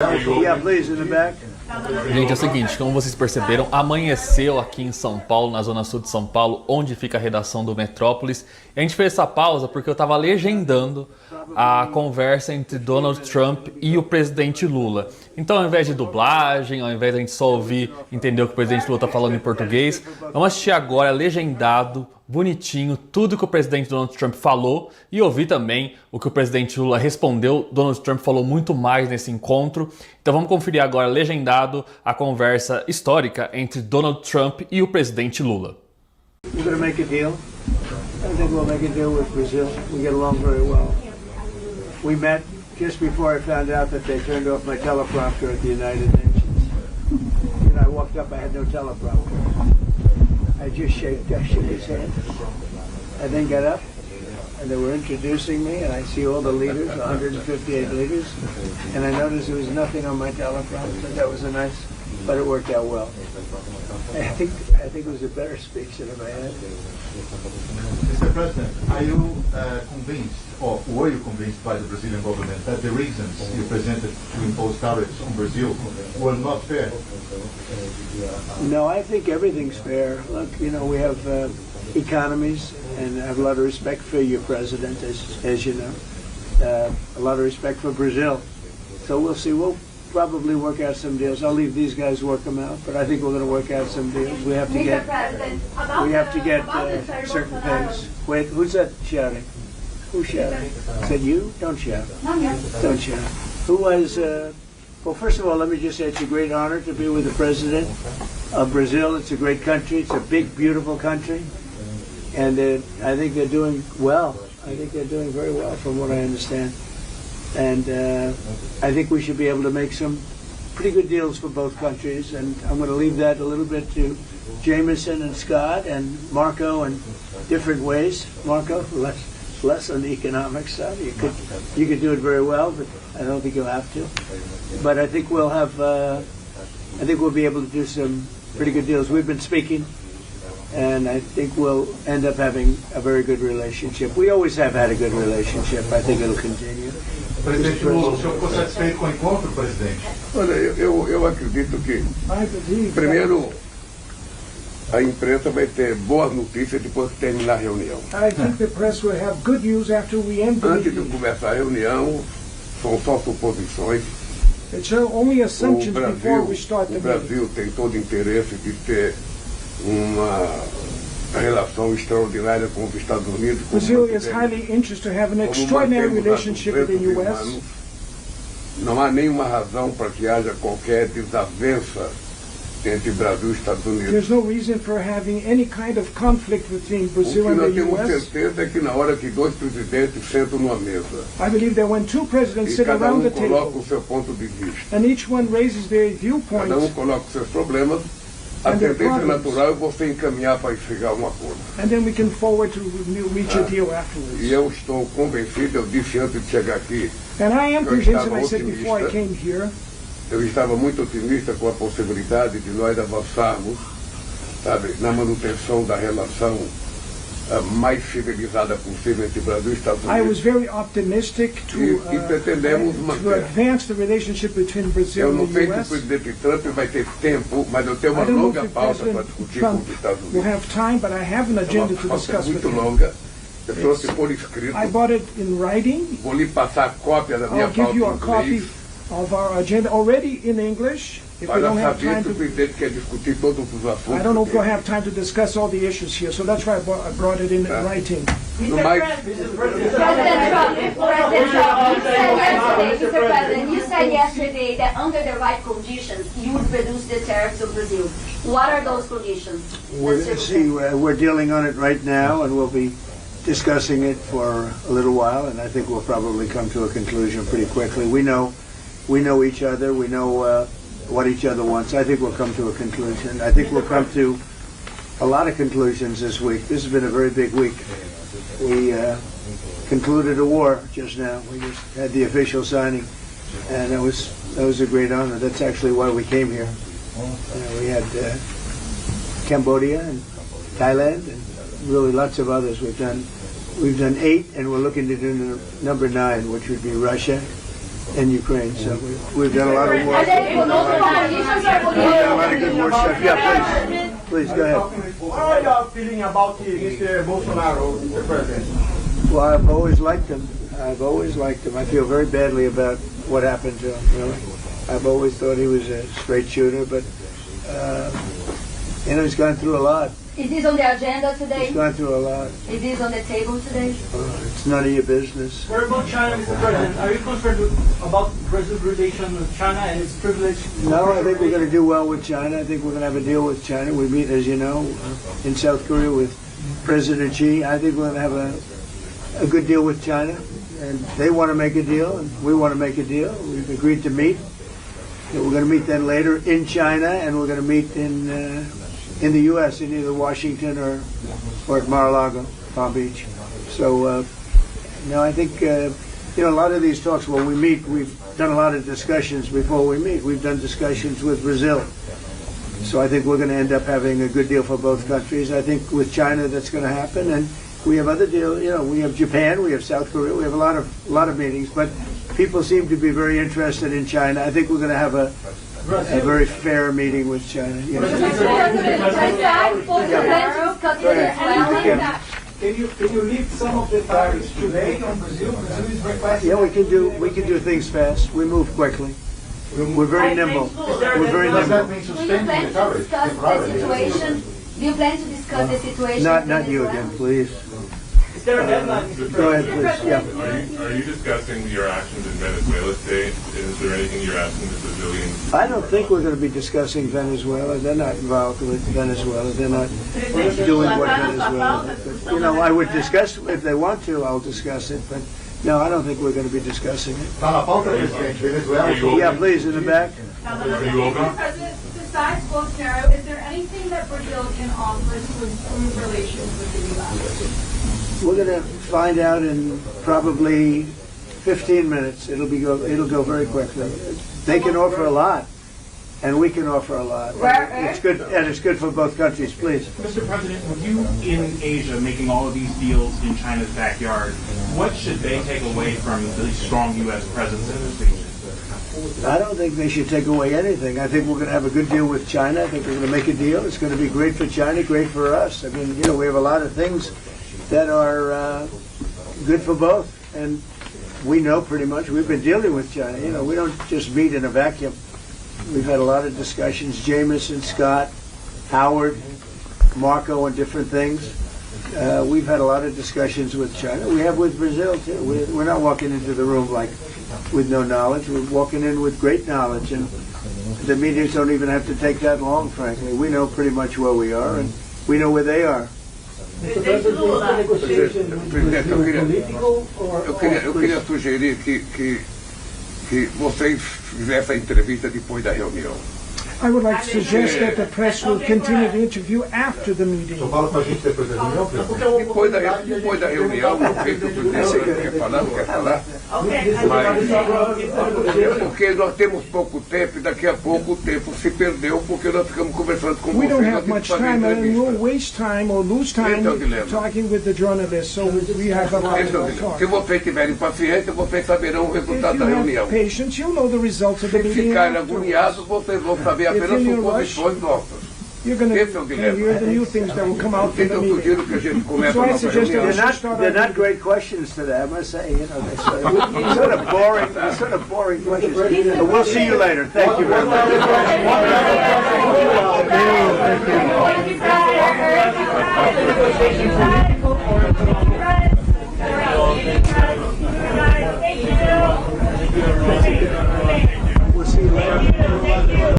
Yeah, please, in the back. Gente, é o seguinte, como vocês perceberam, amanheceu aqui em São Paulo, na zona sul de São Paulo, onde fica a redação do Metrópolis. E a gente fez essa pausa porque eu estava legendando a conversa entre Donald Trump e o presidente Lula. Então, ao invés de dublagem, ao invés de a gente só ouvir, entender o que o presidente Lula está falando em português, vamos assistir agora legendado, bonitinho, tudo que o presidente Donald Trump falou e ouvir também o que o presidente Lula respondeu. Donald Trump falou muito mais nesse encontro. Então vamos conferir agora legendado a conversa histórica entre Donald Trump e o presidente Lula. We're going to make a deal. I think we'll make a deal with Brazil. We get along very well. We met just before I found out that they turned off my teleprompter at the United Nations. And I walked up, I had no teleprompter. I just shook his hand. I then got up, and they were introducing me, and I see all the leaders, 158 leaders, and I noticed there was nothing on my teleprompter. That was but it worked out well. I think it was a better speech than if I had. Mr. President, are you convinced, or were you convinced by the Brazilian government that the reasons you presented to impose tariffs on Brazil were not fair? No, I think everything's fair. Look, we have economies, and I have a lot of respect for your president, as you know. A lot of respect for Brazil. So we'll see. We'll probably work out some deals. I'll leave these guys work them out, but I think we're going to work out some deals. We have to get certain things. Wait, who's that shouting? Who's shouting? Is that you? Don't shout. Don't shout. Who was? Well, first of all, let me just say it's a great honor to be with the president of Brazil. It's a great country. It's a big, beautiful country, and I think they're doing well. I think they're doing very well, from what I understand. And I think we should be able to make some pretty good deals for both countries. And I'm going to leave that a little bit to Jameson and Scott and Marco in different ways. Marco, less on the economic stuff. You could do it very well, but I don't think you'll have to. But I think we'll be able to do some pretty good deals. We've been speaking, and I think we'll end up having a very good relationship. We always have had a good relationship. I think it'll continue. Presidente Lula, o senhor ficou satisfeito com o encontro, presidente? Olha, eu acredito que, primeiro, a imprensa vai ter boas notícias depois que terminar a reunião. I think the press will have good news after we end the Antes de meeting. começar a reunião, são só suposições. It's only assumptions before we start the O meeting. Brasil tem todo interesse de ter uma relação extraordinária com os Estados Unidos. Brazil is highly interested to have an extraordinary relationship with the U.S. Não há nenhuma razão para que haja qualquer desavença entre Brasil e Estados Unidos. There's no reason for having any kind of conflict between O Brazil que and nós the temos U.S. certeza é que na hora que dois presidentes sentam numa mesa I believe that when two presidents e sit cada around the coloca table o seu ponto de vista, and each one raises their cada viewpoints, coloca os seus problemas, a And their tendência problems. natural é você encaminhar para chegar a um acordo. and then we can forward to reach a deal afterwards. E eu estou convencido, eu disse antes de chegar aqui, And I am Eu convinced, estava and I said before I otimista. came here, eu estava muito otimista com a possibilidade de nós avançarmos, sabe, na manutenção da relação mais civilizada possível entre Brasil e Estados I was Unidos. very optimistic E pretendemos to manter. advance the relationship between Brazil Eu não and sei the se o U.S. presidente Trump vai ter tempo, mas eu tenho uma I don't know longa if pauta para President discutir Trump com os Estados will Unidos. have time, but I have an É agenda uma to pauta discuss with muito him. longa. Eu trouxe por escrito. I bought it in writing. Vou lhe passar a cópia da minha I'll give pauta you em a copy inglês. of our agenda already in English. If we Mas eu don't have sabia time que o to, presidente quer discutir todos os assuntos. I don't know if we'll dele. have time to discuss all the issues here, so that's why I brought it in writing. No mais, President Trump, you said yesterday that under the right conditions, you would reduce the tariffs on Brazil. What are those conditions? We're dealing on it right now, and we'll be discussing it for a little while, and I think we'll probably come to a conclusion pretty quickly. We know each other. We know what each other wants. I think we'll come to a conclusion. I think we'll come to a lot of conclusions this week. This has been a very big week. We concluded a war just now. We just had the official signing, and that was a great honor. That's actually why we came here. We had Cambodia and Thailand and really lots of others. We've done 8, and we're looking to do number 9, which would be Russia, in Ukraine. So we've done a lot of Are work. there economic conditions or We've done a lot of political? good work stuff. Yeah, please go ahead. What are your feeling about Mr. Bolsonaro, Mr. President? Well, I've always liked him. I've always liked him. I feel very badly about what happened to him, really. I've always thought he was a straight shooter, but, he's gone through a lot. Is this on the agenda today? He's gone through a lot. Is this on the table today? It's none of your business. What about China, Mr. President? Are you concerned about Brazil's relation with China and its privilege? No, I think we're going to do well with China. I think we're going to have a deal with China. We meet, as you know, in South Korea with President Xi. I think we're going to have a good deal with China. And they want to make a deal, and we want to make a deal. We've agreed to meet. We're going to meet then later in China, and we're going to meet in the U.S. in either Washington or at Mar-a-Lago, Palm Beach. So, I think a lot of these talks when we meet, we've done a lot of discussions before we meet. We've done discussions with Brazil. So I think we're going to end up having a good deal for both countries. I think with China that's going to happen, and we have other deals. We have Japan, we have South Korea, we have a lot of meetings. But people seem to be very interested in China. I think we're going to have a very fair meeting with China. Can you lift some of the tariffs today on Brazil? Brazil is requesting. Yeah, we can do things fast. We move quickly. We're very nimble. We're very Does that nimble. mean Do you suspending plan the to tariffs discuss the temporarily? situation? Do you plan to discuss the situation? Not you again, please. Is there a deadline, Mr. Go President? ahead, please. Yeah. Are you discussing your actions in Venezuela today? Is there anything you're asking the Brazilians? I don't think we're going to be discussing Venezuela. They're not involved with Venezuela. They're not doing what Venezuela. But, I would discuss if they want to. I'll discuss it. But no, I don't think we're going to be discussing it. Está na pauta, presidente. Venezuela. Yeah, please in the back. Mr. President, besides Bolsonaro, is there anything that Brazil can offer to improve relations with the U.S.? We're going to find out in probably 15 minutes. It'll go very quickly. They can offer a lot, and we can offer a lot. It's good, and it's good for both countries. Please. Mr. President, with you in Asia making all of these deals in China's backyard, what should they take away from the strong U.S. presence in this region? I don't think they should take away anything. I think we're going to have a good deal with China. I think we're going to make a deal. It's going to be great for China, great for us. I mean, we have a lot of things that are good for both. And we know pretty much, we've been dealing with China. We don't just meet in a vacuum. We've had a lot of discussions, Jameson, Scott, Howard, Marco, and different things. We've had a lot of discussions with China. We have with Brazil, too. We're not walking into the room with no knowledge. We're walking in with great knowledge. And the meetings don't even have to take that long, frankly. We know pretty much where we are, and we know where they are. Mr. President, is the negotiation with Presidente, political or eu queria sugerir que vocês fizessem a entrevista depois da reunião. I would like to suggest that the press will continue the interview after the meeting. Só fala pra gente depois da reunião, presidente. Depois da reunião, o presidente quer falar, não quer falar. Porque nós temos pouco tempo e daqui a pouco o tempo se perdeu porque nós ficamos conversando com We vocês. don't nós have temos much que fazer time and we'll entrevista. waste time or lose time talking with the journalists, so we have a lot Esse é o to dilema. talk. Se vocês tiverem paciência, vocês saberão o If resultado you da reunião. have patience, you'll know the results of the Se meeting ficarem afterwards. agoniados, vocês vão saber apenas suposições nossas. You're going Esse é o to dilema. hear the new things that will come out from the Então, meeting. sugiro que a gente comece So a I nossa suggest that reunião. They're not great questions today, I must say. They're sort of boring questions. But we'll see you later. Thank you very much. Thank you.